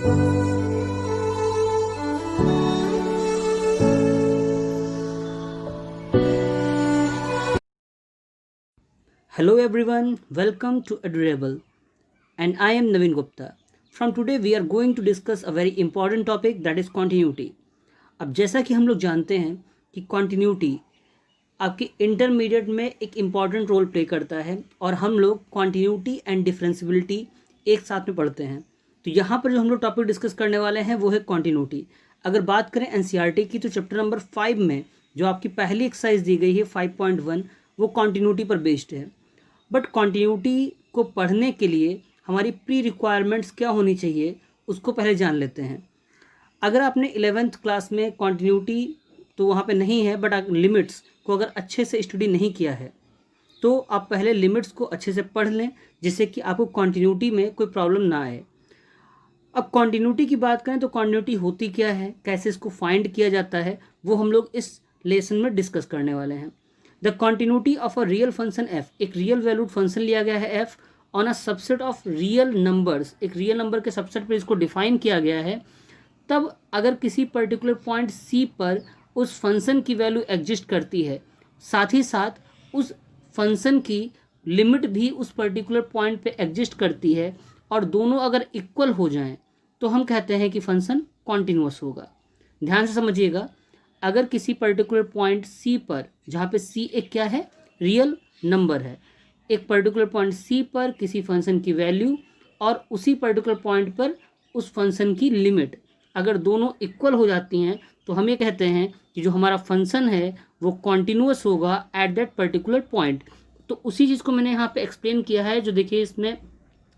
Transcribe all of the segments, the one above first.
Hello everyone, welcome to EduRabble and I am Naveen Gupta. From today we are going to discuss a very important topic, that is continuity. अब जैसा कि हम लोग जानते हैं कि continuity आपके इंटरमीडिएट में एक इम्पॉर्टेंट रोल प्ले करता है और हम लोग continuity एंड डिफरेंशियबिलिटी एक साथ में पढ़ते हैं। तो यहाँ पर जो हम लोग टॉपिक डिस्कस करने वाले हैं वो है continuity। अगर बात करें एनसीईआरटी की तो चैप्टर नंबर 5 में जो आपकी पहली एक्सरसाइज दी गई है 5.1 वो continuity पर बेस्ड है। बट कॉन्टिन्यूटी को पढ़ने के लिए हमारी प्री रिक्वायरमेंट्स क्या होनी चाहिए उसको पहले जान लेते हैं। अगर आपने 11th क्लास में कॉन्टिन्यूटी तो वहाँ पे नहीं है, बट लिमिट्स को अगर अच्छे से स्टडी नहीं किया है तो आप पहले लिमिट्स को अच्छे से पढ़ लें, जिससे कि आपको कॉन्टिन्यूटी में कोई प्रॉब्लम ना आए। अब कॉन्टिन्यूटी की बात करें तो कॉन्टिन्यूटी होती क्या है, कैसे इसको फाइंड किया जाता है, वो हम लोग इस लेसन में डिस्कस करने वाले हैं। The continuity of a real function F, एक रियल वैल्यूड फंक्शन लिया गया है F on a subset of real numbers, एक रियल नंबर के सबसेट पर इसको डिफाइन किया गया है। तब अगर किसी पर्टिकुलर पॉइंट सी पर उस फंक्शन की वैल्यू एग्जिस्ट करती है, साथ ही साथ उस फंक्शन की लिमिट भी उस पर्टिकुलर पॉइंट पे एग्जिस्ट करती है और दोनों अगर इक्वल हो जाएं तो हम कहते हैं कि फंक्शन कॉन्टिन्यूअस होगा। ध्यान से समझिएगा, अगर किसी पर्टिकुलर पॉइंट सी पर, जहाँ पे सी एक क्या है, रियल नंबर है, एक पर्टिकुलर पॉइंट सी पर किसी फंक्शन की वैल्यू और उसी पर्टिकुलर पॉइंट पर उस फंक्शन की लिमिट अगर दोनों इक्वल हो जाती हैं तो हम ये कहते हैं कि जो हमारा फंक्शन है वो कॉन्टिन्यूअस होगा एट दैट पर्टिकुलर पॉइंट। तो उसी चीज़ को मैंने यहाँ पे एक्सप्लेन किया है, जो देखिए इसमें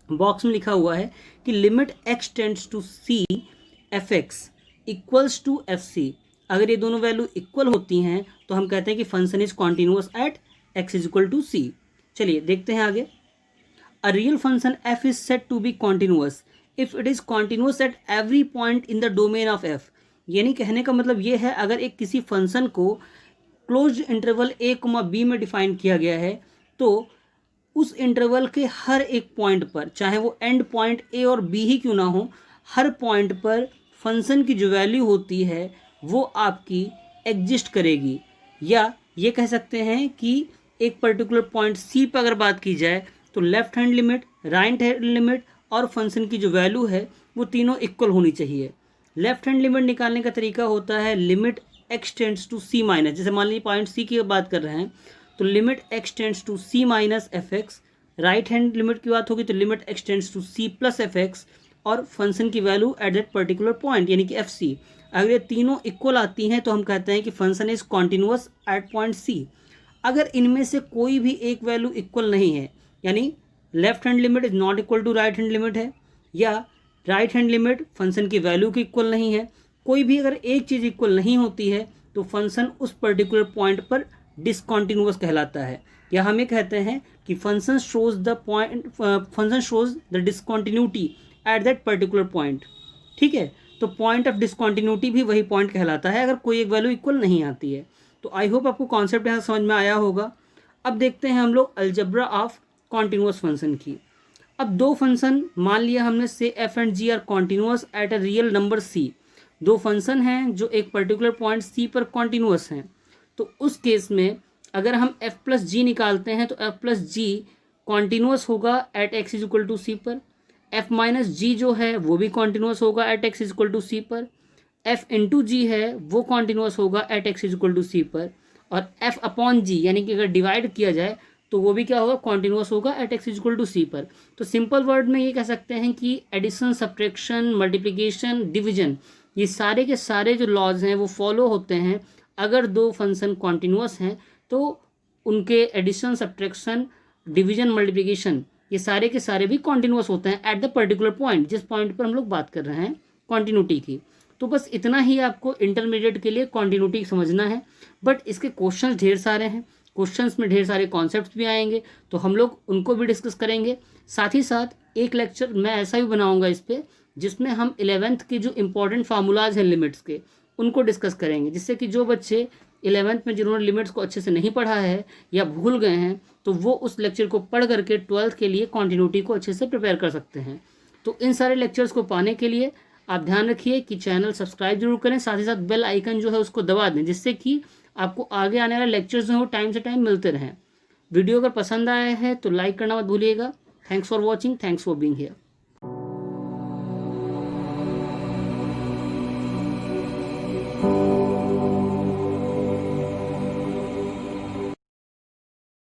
बॉक्स में लिखा हुआ है कि limit x tends to c f x equals to f c. अगर ये दोनों वैल्यू इक्वल होती हैं तो हम कहते हैं कि function is continuous at X is equal to C. चलिए देखते हैं आगे। A real function F is said to be continuous if it is continuous at every point in the domain of F. यानी कहने का मतलब ये है, अगर एक किसी फंक्शन को क्लोज्ड इंटरवल ए कोमा बी में डिफाइन किया गया है तो उस इंटरवल के हर एक पॉइंट पर, चाहे वो एंड पॉइंट ए और बी ही क्यों ना हो, हर पॉइंट पर फंक्शन की जो वैल्यू होती है वो आपकी एग्जिस्ट करेगी। या ये कह सकते हैं कि एक पर्टिकुलर पॉइंट सी पर अगर बात की जाए तो left hand limit, right hand limit और फंक्शन की जो वैल्यू है वो तीनों इक्वल होनी चाहिए। लेफ्ट हैंड लिमिट निकालने का तरीका होता है limit x tends to c minus, जैसे मान लीजिए पॉइंट सी की बात कर रहे हैं तो limit x tends to c minus f x. Right hand limit की बात होगी तो limit x tends to c plus f x और फंक्शन की value at that particular point यानी कि एफ सी। अगर ये तीनों इक्वल आती हैं तो हम कहते हैं कि function is continuous at point c. अगर इनमें से कोई भी एक वैल्यू इक्वल नहीं है, यानी left hand limit is not equal to right hand limit है या राइट हैंड लिमिट फंक्शन की वैल्यू की इक्वल नहीं है, कोई भी अगर एक चीज़ इक्वल नहीं होती है तो फंक्शन उस पर्टिकुलर पॉइंट पर डिसकॉन्टिन्यूअस कहलाता है। या हम ये कहते हैं कि function shows the discontinuity eight that particular point. ठीक है, तो पॉइंट ऑफ डिसकॉन्टिन्यूटी भी वही पॉइंट कहलाता है अगर कोई एक वैल्यू इक्वल नहीं आती है। तो आई होप आपको कॉन्सेप्ट यहाँ समझ में आया होगा। अब देखते हैं हम लोग अलजेब्रा ऑफ कॉन्टिन्यूअस फंक्शन की। अब दो फंक्शन मान लिया हमने से f and g are continuous at a real number c. दो फंक्शन हैं जो एक पर्टिकुलर पॉइंट सी पर कॉन्टिन्यूअस हैं, तो उस केस में अगर हम एफ प्लस जी निकालते हैं तो एफ प्लस जी कॉन्टिन्यूअस होगा at X is equal to C पर। एफ माइनस जी जो है वो भी कॉन्टिन्यूअस होगा at X is equal to C पर। एफ इंटू जी है वो कॉन्टिन्यूअस होगा at X is equal to C पर। और एफ अपॉन जी यानी कि अगर डिवाइड किया जाए तो वो भी क्या होगा, कॉन्टिन्यूअस होगा at X is equal to C पर। तो सिंपल वर्ड में ये कह सकते हैं कि एडिशन, सब्ट्रैक्शन, मल्टीप्लिकेशन, डिवीजन, ये सारे के सारे जो लॉज हैं वो फॉलो होते हैं। अगर दो फंक्शन कॉन्टिन्यूअस हैं तो उनके एडिशन, सब्ट्रैक्शन, डिवीजन, मल्टीप्लिकेशन ये सारे के सारे भी कॉन्टिन्यूअस होते हैं एट द पर्टिकुलर पॉइंट, जिस पॉइंट पर हम लोग बात कर रहे हैं कॉन्टिन्यूटी की। तो बस इतना ही आपको इंटरमीडिएट के लिए कॉन्टिन्यूटी समझना है। बट इसके क्वेश्चंस ढेर सारे हैं, क्वेश्चंस में ढेर सारे कॉन्सेप्ट्स भी आएंगे तो हम लोग उनको भी डिस्कस करेंगे। साथ ही साथ एक लेक्चर मैं ऐसा भी बनाऊंगा इस पर जिसमें हम 11th के जो इंपॉर्टेंट फार्मूलाज हैं लिमिट्स के उनको डिस्कस करेंगे, जिससे कि जो बच्चे 11th में जिन्होंने लिमिट्स को अच्छे से नहीं पढ़ा है या भूल गए हैं तो वो उस लेक्चर को पढ़ करके 12th के लिए कॉन्टिन्यूटी को अच्छे से प्रिपेयर कर सकते हैं। तो इन सारे लेक्चर्स को पाने के लिए आप ध्यान रखिए कि चैनल सब्सक्राइब जरूर करें, साथ ही साथ बेल आइकन जो है उसको दबा दें, जिससे कि आपको आगे आने वाले लेक्चर्स जो है वो टाइम से टाइम मिलते रहें। वीडियो अगर पसंद आया है तो लाइक करना मत भूलिएगा। Thanks for watching, thanks for being here.